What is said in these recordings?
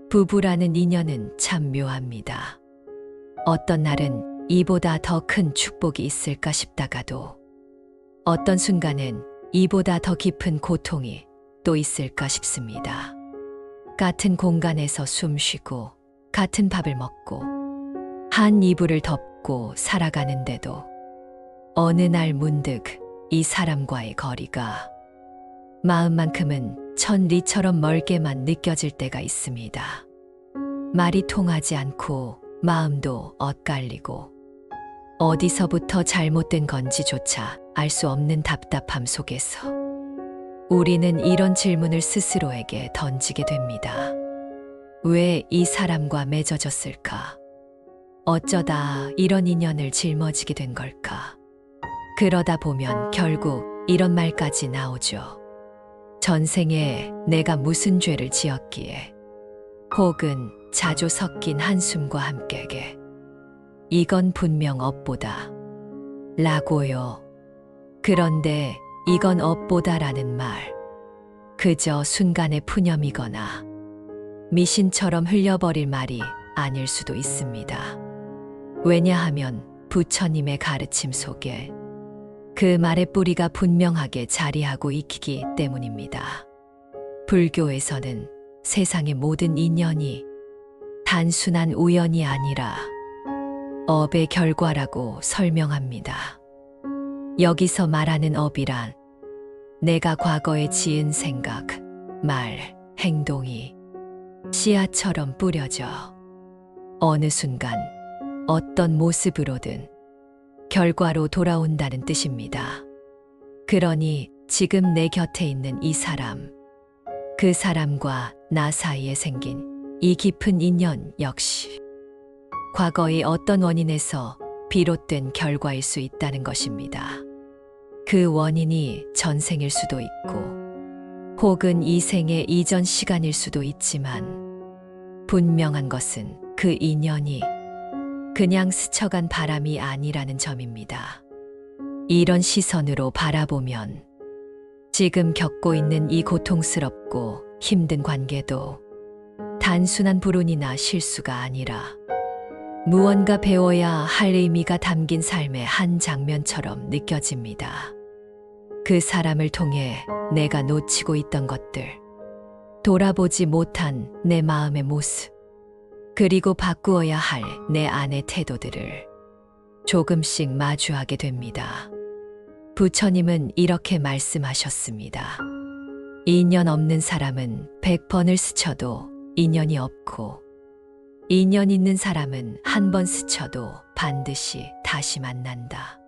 부부라는 인연은 참 묘합니다. 어떤 날은 이보다 더 큰 축복이 있을까 싶다가도 어떤 순간엔 이보다 더 깊은 고통이 또 있을까 싶습니다. 같은 공간에서 숨 쉬고 같은 밥을 먹고 한 이불을 덮고 살아가는데도 어느 날 문득 이 사람과의 거리가 마음만큼은 천리처럼 멀게만 느껴질 때가 있습니다. 말이 통하지 않고 마음도 엇갈리고 어디서부터 잘못된 건지조차 알 수 없는 답답함 속에서 우리는 이런 질문을 스스로에게 던지게 됩니다. 왜 이 사람과 맺어졌을까? 어쩌다 이런 인연을 짊어지게 된 걸까? 그러다 보면 결국 이런 말까지 나오죠. 전생에 내가 무슨 죄를 지었기에, 혹은 자주 섞인 한숨과 함께게 이건 분명 업보다 라고요. 그런데 이건 업보다라는 말, 그저 순간의 푸념이거나 미신처럼 흘려버릴 말이 아닐 수도 있습니다. 왜냐하면 부처님의 가르침 속에 그 말의 뿌리가 분명하게 자리하고 있기 때문입니다. 불교에서는 세상의 모든 인연이 단순한 우연이 아니라 업의 결과라고 설명합니다. 여기서 말하는 업이란 내가 과거에 지은 생각, 말, 행동이 씨앗처럼 뿌려져 어느 순간 어떤 모습으로든 결과로 돌아온다는 뜻입니다. 그러니 지금 내 곁에 있는 이 사람, 그 사람과 나 사이에 생긴 이 깊은 인연 역시 과거의 어떤 원인에서 비롯된 결과일 수 있다는 것입니다. 그 원인이 전생일 수도 있고 혹은 이 생의 이전 시간일 수도 있지만 분명한 것은 그 인연이 그냥 스쳐간 바람이 아니라는 점입니다. 이런 시선으로 바라보면 지금 겪고 있는 이 고통스럽고 힘든 관계도 단순한 불운이나 실수가 아니라 무언가 배워야 할 의미가 담긴 삶의 한 장면처럼 느껴집니다. 그 사람을 통해 내가 놓치고 있던 것들, 돌아보지 못한 내 마음의 모습, 그리고 바꾸어야 할 내 안의 태도들을 조금씩 마주하게 됩니다. 부처님은 이렇게 말씀하셨습니다. 인연 없는 사람은 100번을 스쳐도 인연이 없고, 인연 있는 사람은 한 번 스쳐도 반드시 다시 만난다.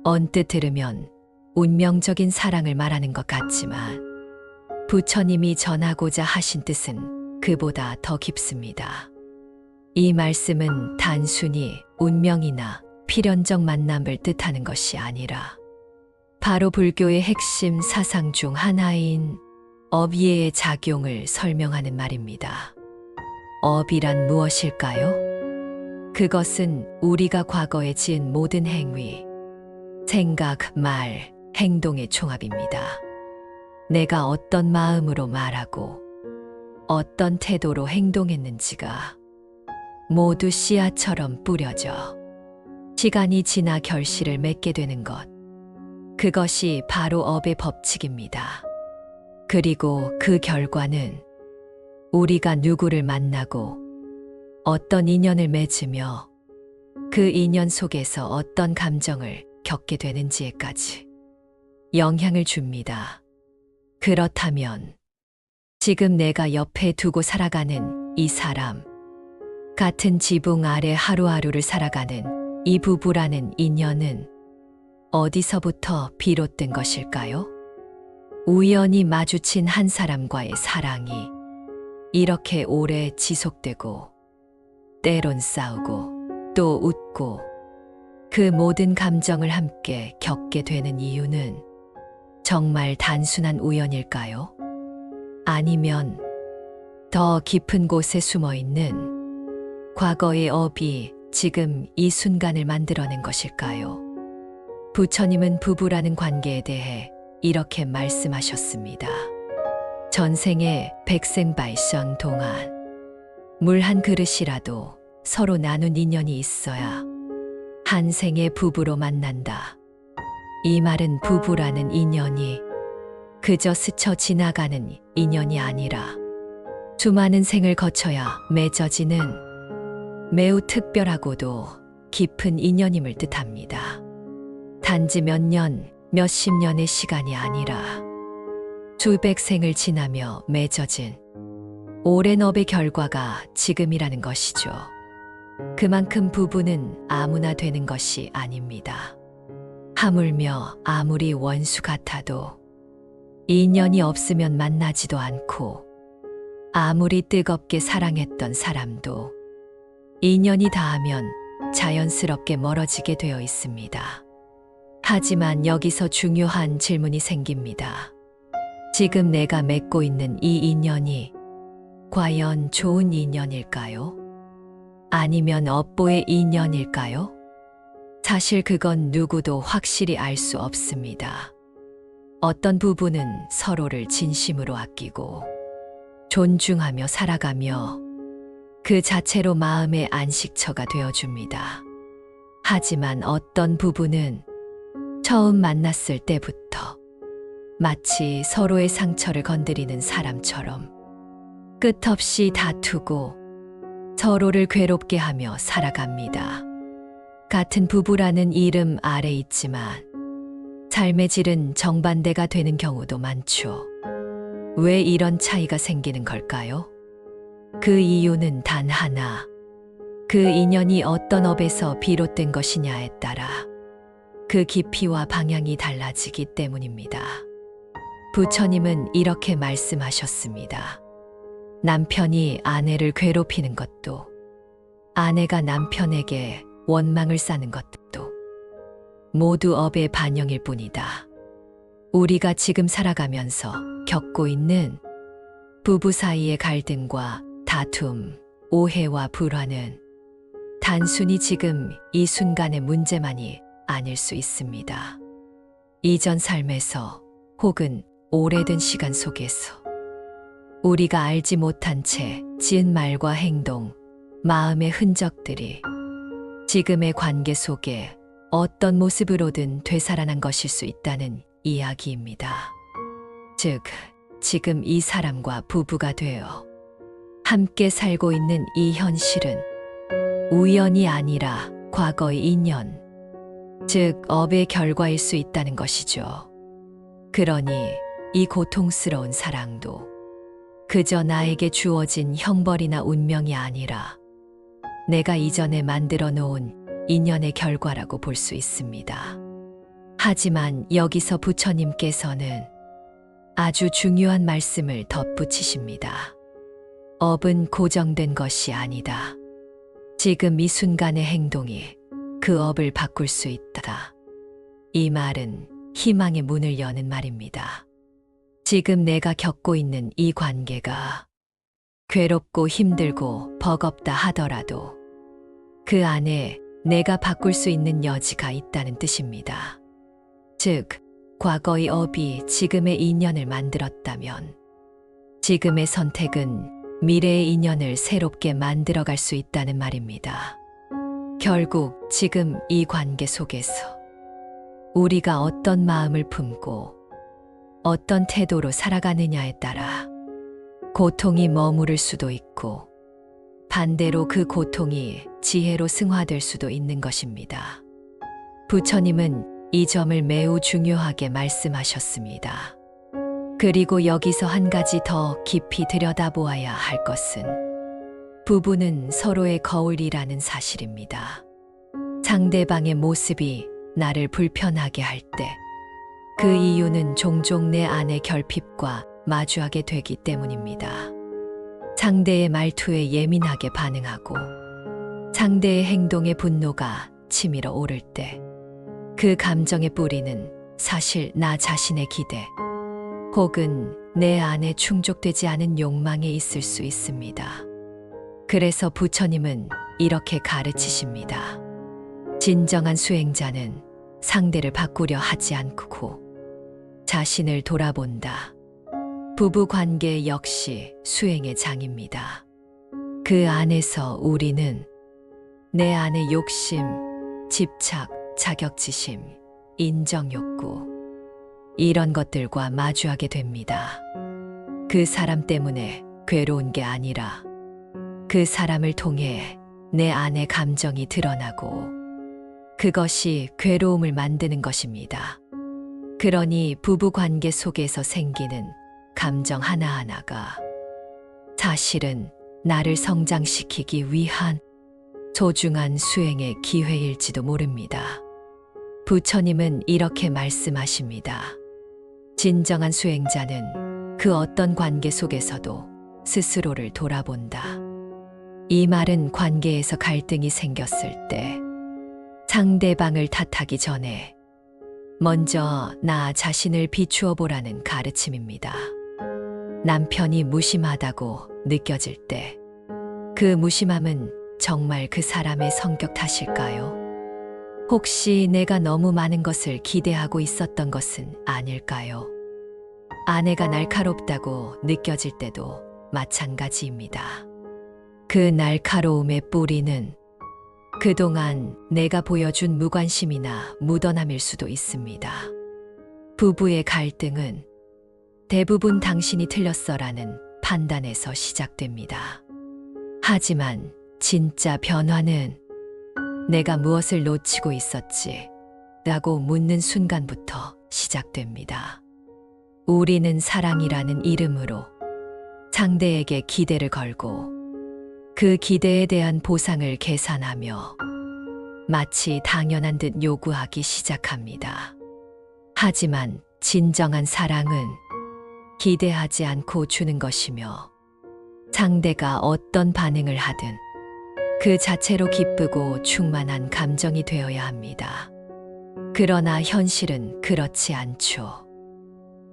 언뜻 들으면 운명적인 사랑을 말하는 것 같지만 부처님이 전하고자 하신 뜻은 그보다 더 깊습니다. 이 말씀은 단순히 운명이나 필연적 만남을 뜻하는 것이 아니라 바로 불교의 핵심 사상 중 하나인 업이의 작용을 설명하는 말입니다. 업이란 무엇일까요? 그것은 우리가 과거에 지은 모든 행위, 생각, 말, 행동의 총합입니다. 내가 어떤 마음으로 말하고 어떤 태도로 행동했는지가 모두 씨앗처럼 뿌려져 시간이 지나 결실을 맺게 되는 것. 그것이 바로 업의 법칙입니다. 그리고 그 결과는 우리가 누구를 만나고 어떤 인연을 맺으며 그 인연 속에서 어떤 감정을 겪게 되는지에까지 영향을 줍니다. 그렇다면 지금 내가 옆에 두고 살아가는 이 사람, 같은 지붕 아래 하루하루를 살아가는 이 부부라는 인연은 어디서부터 비롯된 것일까요? 우연히 마주친 한 사람과의 사랑이 이렇게 오래 지속되고 때론 싸우고 또 웃고 그 모든 감정을 함께 겪게 되는 이유는 정말 단순한 우연일까요? 아니면 더 깊은 곳에 숨어 있는 과거의 업이 지금 이 순간을 만들어낸 것일까요? 부처님은 부부라는 관계에 대해 이렇게 말씀하셨습니다. 전생의 백생발선 동안 물 한 그릇이라도 서로 나눈 인연이 있어야 한 생의 부부로 만난다. 이 말은 부부라는 인연이 그저 스쳐 지나가는 인연이 아니라 수많은 생을 거쳐야 맺어지는 매우 특별하고도 깊은 인연임을 뜻합니다. 단지 몇 년, 몇십 년의 시간이 아니라 수백 생을 지나며 맺어진 오랜 업의 결과가 지금이라는 것이죠. 그만큼 부부는 아무나 되는 것이 아닙니다. 하물며 아무리 원수 같아도 인연이 없으면 만나지도 않고 아무리 뜨겁게 사랑했던 사람도 인연이 닿으면 자연스럽게 멀어지게 되어 있습니다. 하지만 여기서 중요한 질문이 생깁니다. 지금 내가 맺고 있는 이 인연이 과연 좋은 인연일까요? 아니면 업보의 인연일까요? 사실 그건 누구도 확실히 알 수 없습니다. 어떤 부부는 서로를 진심으로 아끼고 존중하며 살아가며 그 자체로 마음의 안식처가 되어줍니다. 하지만 어떤 부부는 처음 만났을 때부터 마치 서로의 상처를 건드리는 사람처럼 끝없이 다투고 서로를 괴롭게 하며 살아갑니다. 같은 부부라는 이름 아래 있지만 삶의 질은 정반대가 되는 경우도 많죠. 왜 이런 차이가 생기는 걸까요? 그 이유는 단 하나. 그 인연이 어떤 업에서 비롯된 것이냐에 따라 그 깊이와 방향이 달라지기 때문입니다. 부처님은 이렇게 말씀하셨습니다. 남편이 아내를 괴롭히는 것도, 아내가 남편에게 원망을 쌓는 것도 모두 업의 반영일 뿐이다. 우리가 지금 살아가면서 겪고 있는 부부 사이의 갈등과 다툼, 오해와 불화는 단순히 지금 이 순간의 문제만이 아닐 수 있습니다. 이전 삶에서 혹은 오래된 시간 속에서 우리가 알지 못한 채 지은 말과 행동, 마음의 흔적들이 지금의 관계 속에 어떤 모습으로든 되살아난 것일 수 있다는 이야기입니다. 즉, 지금 이 사람과 부부가 되어 함께 살고 있는 이 현실은 우연이 아니라 과거의 인연, 즉 업의 결과일 수 있다는 것이죠. 그러니 이 고통스러운 사랑도 그저 나에게 주어진 형벌이나 운명이 아니라 내가 이전에 만들어 놓은 인연의 결과라고 볼 수 있습니다. 하지만 여기서 부처님께서는 아주 중요한 말씀을 덧붙이십니다. 업은 고정된 것이 아니다. 지금 이 순간의 행동이 그 업을 바꿀 수 있다. 이 말은 희망의 문을 여는 말입니다. 지금 내가 겪고 있는 이 관계가 괴롭고 힘들고 버겁다 하더라도 그 안에 내가 바꿀 수 있는 여지가 있다는 뜻입니다. 즉, 과거의 업이 지금의 인연을 만들었다면 지금의 선택은 미래의 인연을 새롭게 만들어갈 수 있다는 말입니다. 결국 지금 이 관계 속에서 우리가 어떤 마음을 품고 어떤 태도로 살아가느냐에 따라 고통이 머무를 수도 있고 반대로 그 고통이 지혜로 승화될 수도 있는 것입니다. 부처님은 이 점을 매우 중요하게 말씀하셨습니다. 그리고 여기서 한 가지 더 깊이 들여다보아야 할 것은 부부는 서로의 거울이라는 사실입니다. 상대방의 모습이 나를 불편하게 할 때 그 이유는 종종 내 안의 결핍과 마주하게 되기 때문입니다. 상대의 말투에 예민하게 반응하고 상대의 행동에 분노가 치밀어 오를 때 그 감정의 뿌리는 사실 나 자신의 기대 혹은 내 안에 충족되지 않은 욕망에 있을 수 있습니다. 그래서 부처님은 이렇게 가르치십니다. 진정한 수행자는 상대를 바꾸려 하지 않고 자신을 돌아본다. 부부 관계 역시 수행의 장입니다. 그 안에서 우리는 내 안의 욕심, 집착, 자격지심, 인정욕구, 이런 것들과 마주하게 됩니다. 그 사람 때문에 괴로운 게 아니라 그 사람을 통해 내 안의 감정이 드러나고 그것이 괴로움을 만드는 것입니다. 그러니 부부 관계 속에서 생기는 감정 하나하나가 사실은 나를 성장시키기 위한 소중한 수행의 기회일지도 모릅니다. 부처님은 이렇게 말씀하십니다. 진정한 수행자는 그 어떤 관계 속에서도 스스로를 돌아본다. 이 말은 관계에서 갈등이 생겼을 때 상대방을 탓하기 전에 먼저 나 자신을 비추어 보라는 가르침입니다. 남편이 무심하다고 느껴질 때 그 무심함은 정말 그 사람의 성격 탓일까요? 혹시 내가 너무 많은 것을 기대하고 있었던 것은 아닐까요? 아내가 날카롭다고 느껴질 때도 마찬가지입니다. 그 날카로움의 뿌리는 그동안 내가 보여준 무관심이나 무던함일 수도 있습니다. 부부의 갈등은 대부분 당신이 틀렸어라는 판단에서 시작됩니다. 하지만 진짜 변화는 내가 무엇을 놓치고 있었지? 라고 묻는 순간부터 시작됩니다. 우리는 사랑이라는 이름으로 상대에게 기대를 걸고 그 기대에 대한 보상을 계산하며 마치 당연한 듯 요구하기 시작합니다. 하지만 진정한 사랑은 기대하지 않고 주는 것이며 상대가 어떤 반응을 하든 그 자체로 기쁘고 충만한 감정이 되어야 합니다. 그러나 현실은 그렇지 않죠.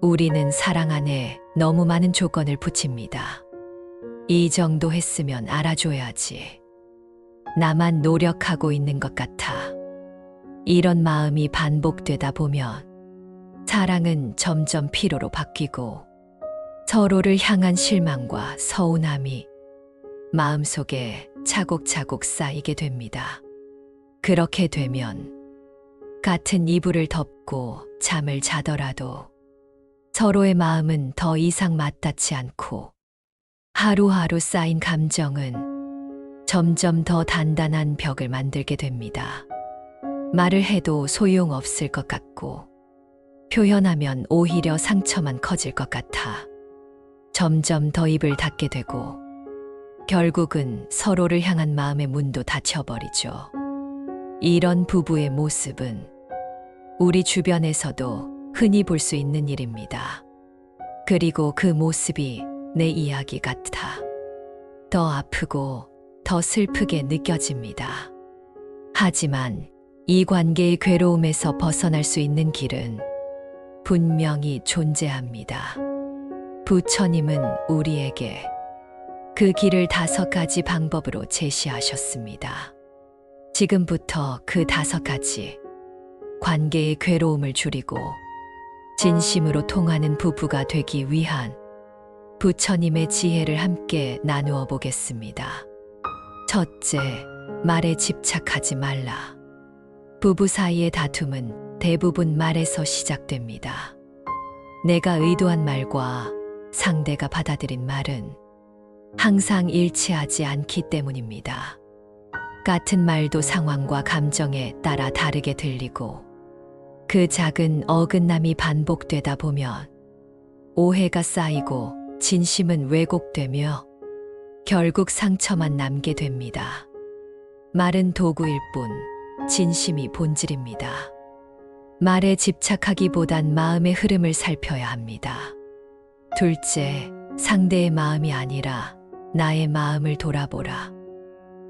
우리는 사랑 안에 너무 많은 조건을 붙입니다. 이 정도 했으면 알아줘야지. 나만 노력하고 있는 것 같아. 이런 마음이 반복되다 보면 사랑은 점점 피로로 바뀌고 서로를 향한 실망과 서운함이 마음속에 차곡차곡 쌓이게 됩니다. 그렇게 되면 같은 이불을 덮고 잠을 자더라도 서로의 마음은 더 이상 맞닿지 않고 하루하루 쌓인 감정은 점점 더 단단한 벽을 만들게 됩니다. 말을 해도 소용없을 것 같고 표현하면 오히려 상처만 커질 것 같아 점점 더 입을 닫게 되고 결국은 서로를 향한 마음의 문도 닫혀버리죠. 이런 부부의 모습은 우리 주변에서도 흔히 볼 수 있는 일입니다. 그리고 그 모습이 내 이야기 같아 더 아프고 더 슬프게 느껴집니다. 하지만 이 관계의 괴로움에서 벗어날 수 있는 길은 분명히 존재합니다. 부처님은 우리에게 그 길을 5가지 방법으로 제시하셨습니다. 지금부터 그 5가지 관계의 괴로움을 줄이고 진심으로 통하는 부부가 되기 위한 부처님의 지혜를 함께 나누어 보겠습니다. 첫째, 말에 집착하지 말라. 부부 사이의 다툼은 대부분 말에서 시작됩니다. 내가 의도한 말과 상대가 받아들인 말은 항상 일치하지 않기 때문입니다. 같은 말도 상황과 감정에 따라 다르게 들리고 그 작은 어긋남이 반복되다 보면 오해가 쌓이고 진심은 왜곡되며 결국 상처만 남게 됩니다. 말은 도구일 뿐 진심이 본질입니다. 말에 집착하기보단 마음의 흐름을 살펴야 합니다. 둘째, 상대의 마음이 아니라 나의 마음을 돌아보라.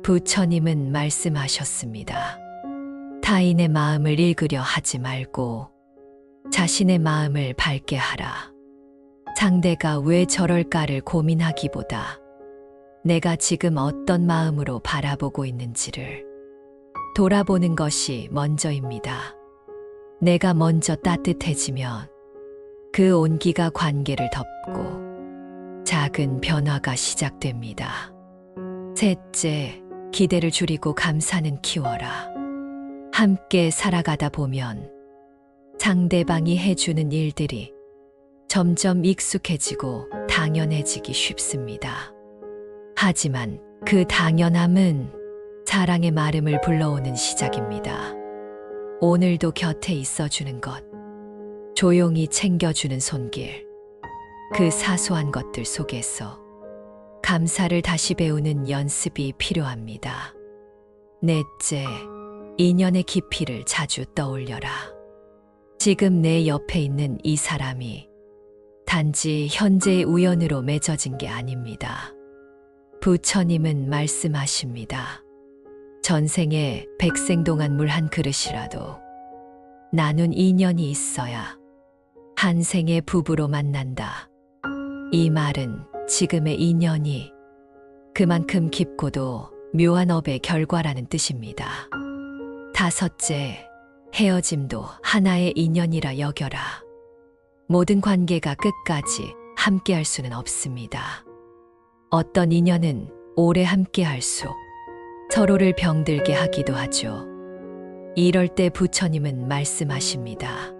부처님은 말씀하셨습니다. 타인의 마음을 읽으려 하지 말고 자신의 마음을 밝게 하라. 상대가 왜 저럴까를 고민하기보다 내가 지금 어떤 마음으로 바라보고 있는지를 돌아보는 것이 먼저입니다. 내가 먼저 따뜻해지면 그 온기가 관계를 덮고 작은 변화가 시작됩니다. 셋째, 기대를 줄이고 감사는 키워라. 함께 살아가다 보면 상대방이 해주는 일들이 점점 익숙해지고 당연해지기 쉽습니다. 하지만 그 당연함은 사랑의 마름을 불러오는 시작입니다. 오늘도 곁에 있어주는 것, 조용히 챙겨주는 손길, 그 사소한 것들 속에서 감사를 다시 배우는 연습이 필요합니다. 넷째, 인연의 깊이를 자주 떠올려라. 지금 내 옆에 있는 이 사람이 단지 현재의 우연으로 맺어진 게 아닙니다. 부처님은 말씀하십니다. 전생에 백생 동안 물 한 그릇이라도 나눈 인연이 있어야 한 생의 부부로 만난다. 이 말은 지금의 인연이 그만큼 깊고도 묘한 업의 결과라는 뜻입니다. 다섯째, 헤어짐도 하나의 인연이라 여겨라. 모든 관계가 끝까지 함께할 수는 없습니다. 어떤 인연은 오래 함께할수록 서로를 병들게 하기도 하죠. 이럴 때 부처님은 말씀하십니다.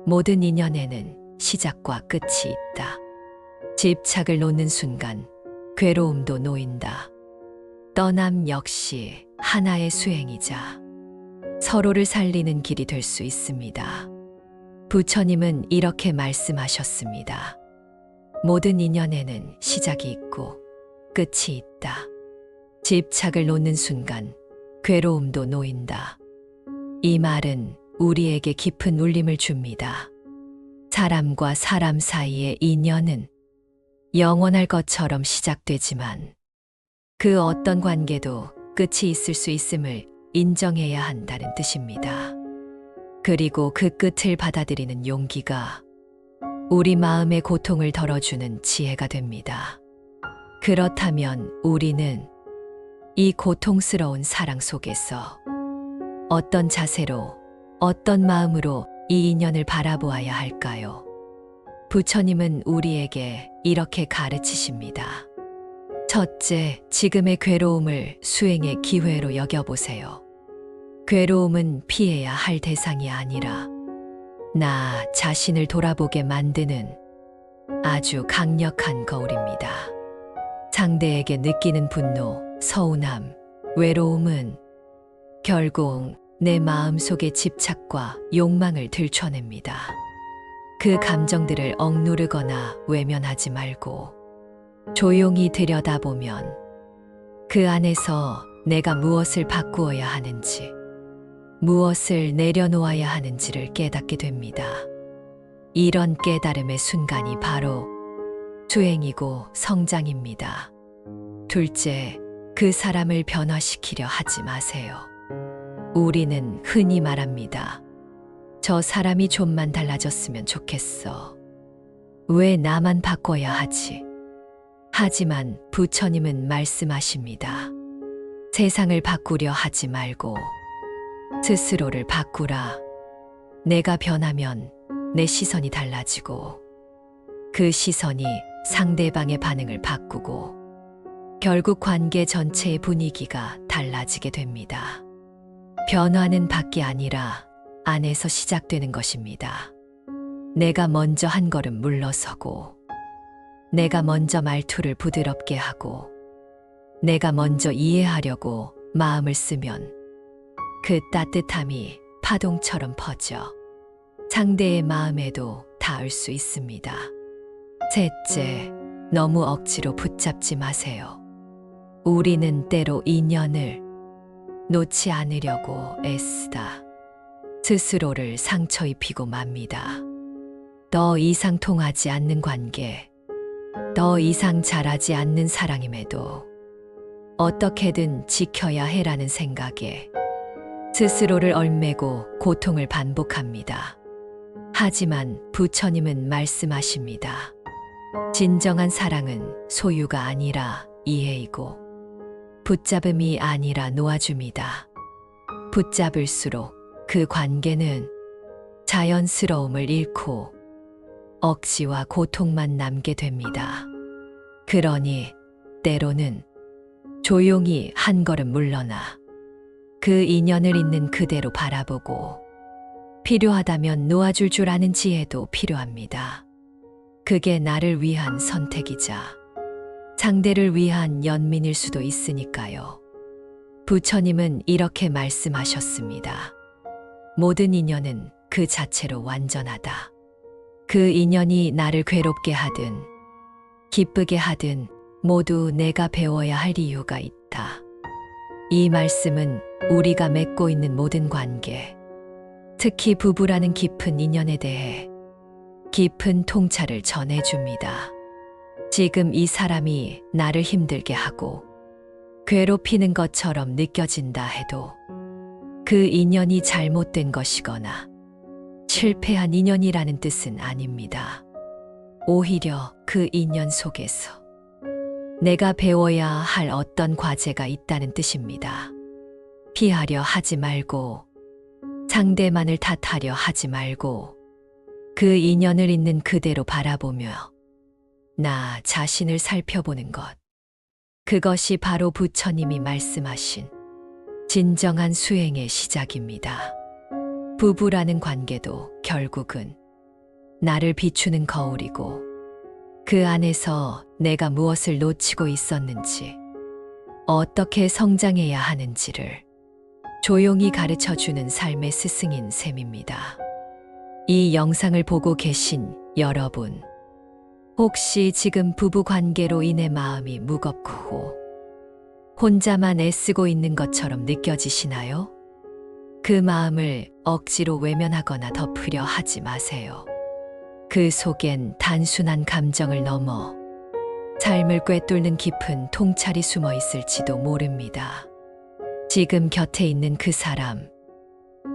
모든 인연에는 시작과 끝이 있다. 집착을 놓는 순간 괴로움도 놓인다. 떠남 역시 하나의 수행이자 서로를 살리는 길이 될 수 있습니다. 부처님은 이렇게 말씀하셨습니다. 모든 인연에는 시작이 있고 끝이 있다. 집착을 놓는 순간 괴로움도 놓인다. 이 말은 우리에게 깊은 울림을 줍니다. 사람과 사람 사이의 인연은 영원할 것처럼 시작되지만 그 어떤 관계도 끝이 있을 수 있음을 인정해야 한다는 뜻입니다. 그리고 그 끝을 받아들이는 용기가 우리 마음의 고통을 덜어주는 지혜가 됩니다. 그렇다면 우리는 이 고통스러운 사랑 속에서 어떤 자세로, 어떤 마음으로 이 인연을 바라보아야 할까요? 부처님은 우리에게 이렇게 가르치십니다. 첫째, 지금의 괴로움을 수행의 기회로 여겨보세요. 괴로움은 피해야 할 대상이 아니라 나 자신을 돌아보게 만드는 아주 강력한 거울입니다. 상대에게 느끼는 분노, 서운함, 외로움은 결국 내 마음속의 집착과 욕망을 들춰냅니다. 그 감정들을 억누르거나 외면하지 말고 조용히 들여다보면 그 안에서 내가 무엇을 바꾸어야 하는지, 무엇을 내려놓아야 하는지를 깨닫게 됩니다. 이런 깨달음의 순간이 바로 수행이고 성장입니다. 둘째, 그 사람을 변화시키려 하지 마세요. 우리는 흔히 말합니다. 저 사람이 좀만 달라졌으면 좋겠어. 왜 나만 바꿔야 하지? 하지만 부처님은 말씀하십니다. 세상을 바꾸려 하지 말고 스스로를 바꾸라. 내가 변하면 내 시선이 달라지고 그 시선이 상대방의 반응을 바꾸고 결국 관계 전체의 분위기가 달라지게 됩니다. 변화는 밖이 아니라 안에서 시작되는 것입니다. 내가 먼저 한 걸음 물러서고, 내가 먼저 말투를 부드럽게 하고, 내가 먼저 이해하려고 마음을 쓰면 그 따뜻함이 파동처럼 퍼져 상대의 마음에도 닿을 수 있습니다. 셋째, 너무 억지로 붙잡지 마세요. 우리는 때로 인연을 놓지 않으려고 애쓰다 스스로를 상처 입히고 맙니다. 더 이상 통하지 않는 관계, 더 이상 자라지 않는 사랑임에도 어떻게든 지켜야 해라는 생각에 스스로를 얽매고 고통을 반복합니다. 하지만 부처님은 말씀하십니다. 진정한 사랑은 소유가 아니라 이해이고 붙잡음이 아니라 놓아줍니다. 붙잡을수록 그 관계는 자연스러움을 잃고 억지와 고통만 남게 됩니다. 그러니 때로는 조용히 한 걸음 물러나 그 인연을 있는 그대로 바라보고 필요하다면 놓아줄 줄 아는 지혜도 필요합니다. 그게 나를 위한 선택이자 상대를 위한 연민일 수도 있으니까요. 부처님은 이렇게 말씀하셨습니다. 모든 인연은 그 자체로 완전하다. 그 인연이 나를 괴롭게 하든 기쁘게 하든 모두 내가 배워야 할 이유가 있다. 이 말씀은 우리가 맺고 있는 모든 관계, 특히 부부라는 깊은 인연에 대해 깊은 통찰을 전해줍니다. 지금 이 사람이 나를 힘들게 하고 괴롭히는 것처럼 느껴진다 해도 그 인연이 잘못된 것이거나 실패한 인연이라는 뜻은 아닙니다. 오히려 그 인연 속에서 내가 배워야 할 어떤 과제가 있다는 뜻입니다. 피하려 하지 말고 상대만을 탓하려 하지 말고 그 인연을 있는 그대로 바라보며 나 자신을 살펴보는 것. 그것이 바로 부처님이 말씀하신 진정한 수행의 시작입니다. 부부라는 관계도 결국은 나를 비추는 거울이고 그 안에서 내가 무엇을 놓치고 있었는지, 어떻게 성장해야 하는지를 조용히 가르쳐 주는 삶의 스승인 셈입니다. 이 영상을 보고 계신 여러분, 혹시 지금 부부 관계로 인해 마음이 무겁고 혼자만 애쓰고 있는 것처럼 느껴지시나요? 그 마음을 억지로 외면하거나 덮으려 하지 마세요. 그 속엔 단순한 감정을 넘어 삶을 꿰뚫는 깊은 통찰이 숨어 있을지도 모릅니다. 지금 곁에 있는 그 사람,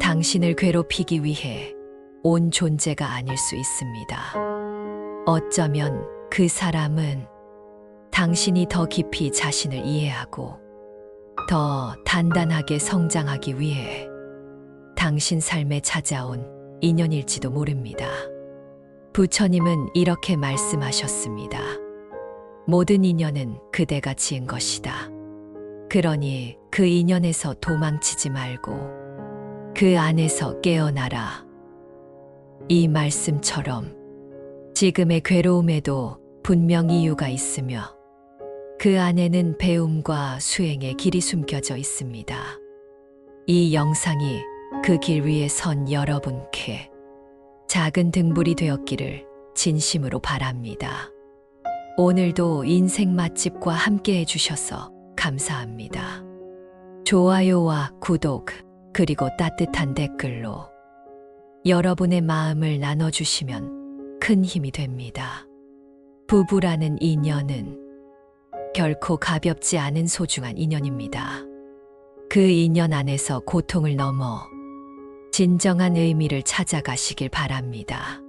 당신을 괴롭히기 위해 온 존재가 아닐 수 있습니다. 어쩌면 그 사람은 당신이 더 깊이 자신을 이해하고 더 단단하게 성장하기 위해 당신 삶에 찾아온 인연일지도 모릅니다. 부처님은 이렇게 말씀하셨습니다. 모든 인연은 그대가 지은 것이다. 그러니 그 인연에서 도망치지 말고 그 안에서 깨어나라. 이 말씀처럼 지금의 괴로움에도 분명 이유가 있으며 그 안에는 배움과 수행의 길이 숨겨져 있습니다. 이 영상이 그 길 위에 선 여러분께 작은 등불이 되었기를 진심으로 바랍니다. 오늘도 인생 맛집과 함께 해주셔서 감사합니다. 좋아요와 구독, 그리고 따뜻한 댓글로 여러분의 마음을 나눠주시면 큰 힘이 됩니다. 부부라는 인연은 결코 가볍지 않은 소중한 인연입니다. 그 인연 안에서 고통을 넘어 진정한 의미를 찾아가시길 바랍니다.